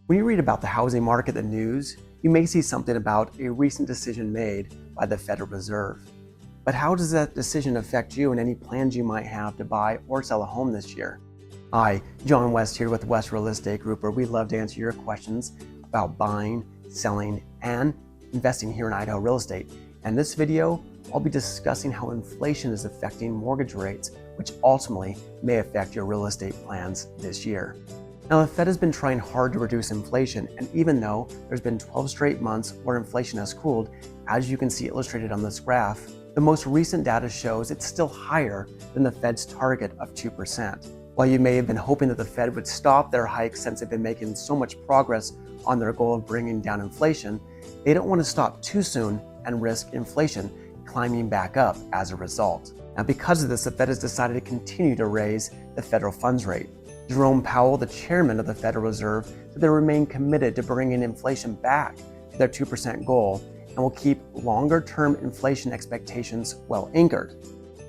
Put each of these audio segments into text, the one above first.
When you read about the housing market in the news, you may see something about a recent decision made by the Federal Reserve. But how does that decision affect you and any plans you might have to buy or sell a home this year? Hi, John West here with West Real Estate Group, where we love to answer your questions about buying, selling, and investing here in Idaho real estate. And this video, I'll be discussing how inflation is affecting mortgage rates, which ultimately may affect your real estate plans this year. Now, the Fed has been trying hard to reduce inflation, and even though there's been 12 straight months where inflation has cooled, as you can see illustrated on this graph, the most recent data shows it's still higher than the Fed's target of 2%. While you may have been hoping that the Fed would stop their hikes since they've been making so much progress on their goal of bringing down inflation, they don't want to stop too soon and risk inflation climbing back up as a result. Now, because of this, the Fed has decided to continue to raise the federal funds rate. Jerome Powell, the chairman of the Federal Reserve, said they remain committed to bringing inflation back to their 2% goal and will keep longer-term inflation expectations well anchored.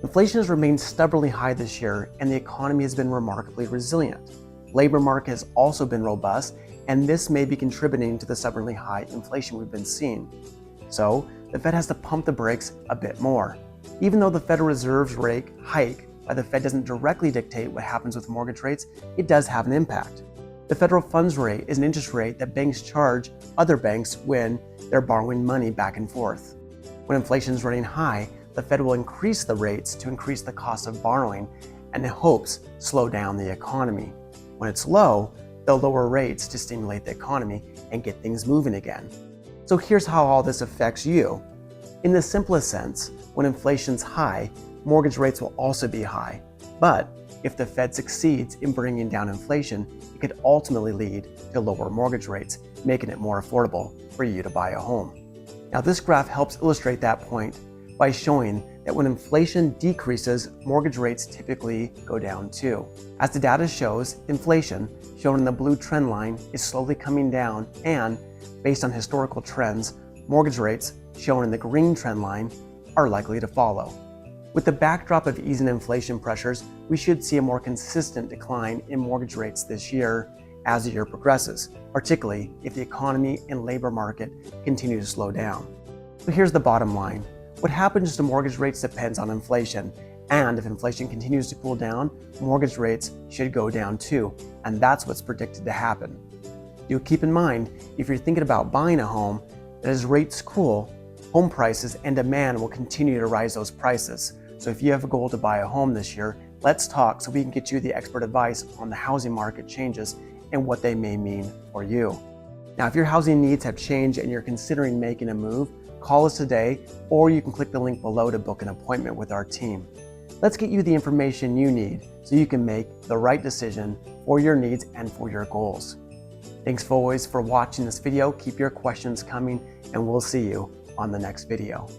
Inflation has remained stubbornly high this year, and the economy has been remarkably resilient. Labor market has also been robust, and this may be contributing to the stubbornly high inflation we've been seeing. So, the Fed has to pump the brakes a bit more. Even though the Federal Reserve's rate hike by the Fed doesn't directly dictate what happens with mortgage rates, it does have an impact. The federal funds rate is an interest rate that banks charge other banks when they're borrowing money back and forth. When inflation is running high, the Fed will increase the rates to increase the cost of borrowing and in hopes slow down the economy. When it's low, they'll lower rates to stimulate the economy and get things moving again. So here's how all this affects you. In the simplest sense, when inflation's high, mortgage rates will also be high. But if the Fed succeeds in bringing down inflation, it could ultimately lead to lower mortgage rates, making it more affordable for you to buy a home. Now, this graph helps illustrate that point by showing that when inflation decreases, mortgage rates typically go down too. As the data shows, inflation, shown in the blue trend line, is slowly coming down, and based on historical trends, mortgage rates, shown in the green trend line, are likely to follow. With the backdrop of easing inflation pressures, we should see a more consistent decline in mortgage rates this year as the year progresses, particularly if the economy and labor market continue to slow down. So here's the bottom line. What happens to mortgage rates depends on inflation, and if inflation continues to cool down, mortgage rates should go down too, and that's what's predicted to happen. Do keep in mind, if you're thinking about buying a home, that as rates cool, home prices and demand will continue to rise those prices. So if you have a goal to buy a home this year, let's talk so we can get you the expert advice on the housing market changes and what they may mean for you. Now, if your housing needs have changed and you're considering making a move, call us today, or you can click the link below to book an appointment with our team. Let's get you the information you need so you can make the right decision for your needs and for your goals. Thanks always for watching this video. Keep your questions coming, and we'll see you on the next video.